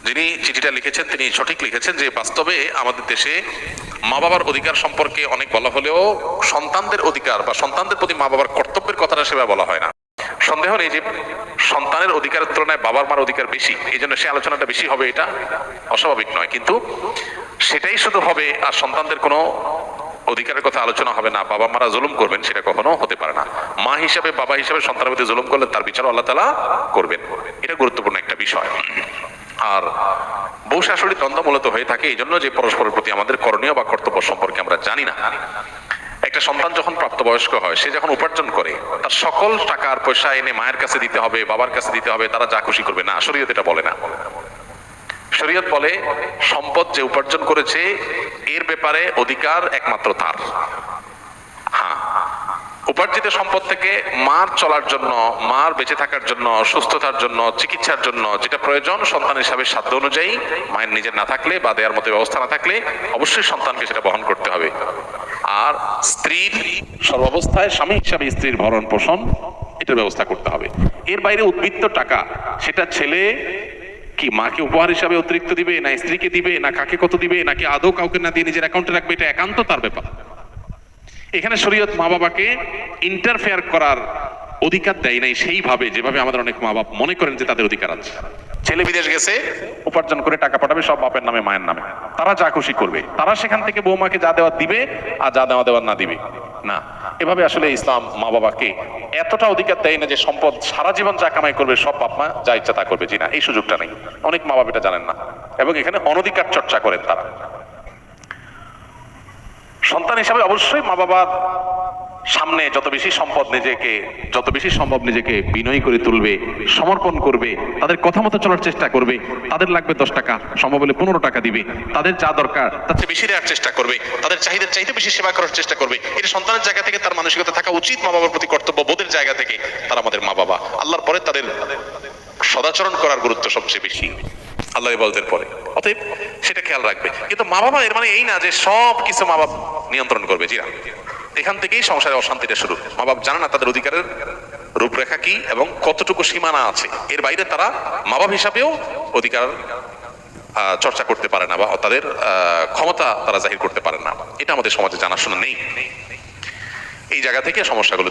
যিনি চিঠিটা লিখেছেন তিনি সঠিক লিখেছেন যে বাস্তবে আমাদের দেশে মা বাবার অধিকার সম্পর্কে অনেক বলা হলেও সন্তানদের অধিকার বা সন্তানদের প্রতি মা বাবার কর্তব্যের কথাটা সেভাবে বলা হয় না। সন্দেহ নেই যে সন্তানের অধিকারের তুলনায় বাবার মার অধিকার বেশি, এই জন্য সে আলোচনাটা বেশি হবে, এটা অস্বাভাবিক নয়। কিন্তু সেটাই শুধু হবে আর সন্তানদের কোনো অধিকারের কথা আলোচনা হবে না, বাবা মারা জুলুম করবেন, সেটা কখনো হতে পারে না। মা হিসাবে বাবা হিসাবে সন্তানের প্রতি জুলুম করলে তার বিচারও আল্লাহ তাআলা করবেন, এটা গুরুত্বপূর্ণ একটা বিষয়। আর বউ শাশুড়ির দ্বন্দ্ব মূলত হয়ে থাকে এই জন্য যে পরস্পরের প্রতি আমাদের করণীয় বা কর্তব্য সম্পর্কে আমরা জানি না। একটা সন্তান যখন প্রাপ্তবয়স্ক হয়, সে যখন উপার্জন করে তার সকল টাকা আর পয়সা এনে মায়ের কাছে দিতে হবে, বাবার কাছে দিতে হবে, তারা যা খুশি করবে, না, শরীয়ত এটা বলে না। শরীয়ত বলে সম্পদ যে উপার্জন করেছে এর ব্যাপারে অধিকার একমাত্র তার। হ্যাঁ, উপার্জিত সম্পদ থেকে মার চলার জন্য, মার বেঁচে থাকার জন্য, সুস্থতার জন্য, চিকিৎসার জন্য যেটা প্রয়োজন সন্তান হিসাবে সাধ্য অনুযায়ী, মায়ের নিজের না থাকলে বা দেওয়ার মতো ব্যবস্থা না থাকলে অবশ্যই সন্তানকে সেটা বহন করতে হবে। আর স্ত্রীর সর্বাবস্থায় স্বামী হিসাবে স্ত্রীর ভরণ পোষণ এটার ব্যবস্থা করতে হবে। এর বাইরে উদ্বৃত্ত টাকা সেটা ছেলে কি মাকে উপহার হিসাবে অতিরিক্ত দিবে, না স্ত্রীকে দিবে, না কাকে কত দিবে, নাকি আদৌ কাউকে না দিয়ে নিজের অ্যাকাউন্টে রাখবে, এটা একান্ত তার ব্যাপার। এখানে শরীয়ত মা বাবাকে ইন্টারফেয়ার করার অধিকার দেয় নাই সেইভাবে যেভাবে আমাদের অনেক মা বাবা মনে করেন যে তাদের অধিকার আছে। ছেলে বিদেশ গেছে, উপার্জন করে টাকা পাঠাবে সব বাপের নামে মায়ের নামে, তারা যা খুশি করবে, তারা সেখান থেকে বৌমাকে যা দেওয়ার দিবে আর যা দেওয়ার না দিবে না। এভাবে আসলে ইসলাম মা বাবাকে এতটা অধিকার দেয় না যে সম্পদ সারা জীবন যা কামাই করবে সব বাপ মা যা ইচ্ছা তা করবে, জি না, এই সুযোগটা নেই। অনেক মা বাবা এটা জানেন না এবং এখানে অনধিকার চর্চা করেন তারা। সন্তান হিসাবে অবশ্যই মা বাবার সামনে যত বেশি সম্ভব নিজেকে বিনয়ী করে তুলবে, সমর্পণ করবে, তাদের কথা মতো চলার চেষ্টা করবে। তাদের লাগবে 10 টাকা, সম্ভব হলে 15 টাকা দিবে, তাদের যা দরকার তার চেয়ে বেশি দেওয়ার চেষ্টা করবে, তাদের চাহিদার চাইতে বেশি সেবা করার চেষ্টা করবে। এটা সন্তানের জায়গা থেকে তার মানসিকতা থাকা উচিত। মা বাবার প্রতি কর্তব্য বোধের জায়গা থেকে তারা আমাদের মা বাবা, আল্লাহর পরে তাদের সদাচরণ করার গুরুত্ব সবচেয়ে বেশি আল্লাহ ইবাদতের পরে, অতএব সেটা খেয়াল রাখবে। কিন্তু মা বাবা এর মানে এই না যে সব কিছু মা বাবা নিয়ন্ত্রণ করবে, জি না। এখান থেকেই সংসারে অশান্তিটা শুরু। মা বাবা জানে না তাদের অধিকারের রূপরেখা কি এবং কতটুকু সীমানা আছে, এর বাইরে তারা মা বাবা হিসাবেও অধিকার চর্চা করতে পারে না বা তাদের ক্ষমতা তারা জাহির করতে পারে না। এটা আমাদের সমাজে জানাশোনা নেই। এই জায়গা থেকে সমস্যাগুলো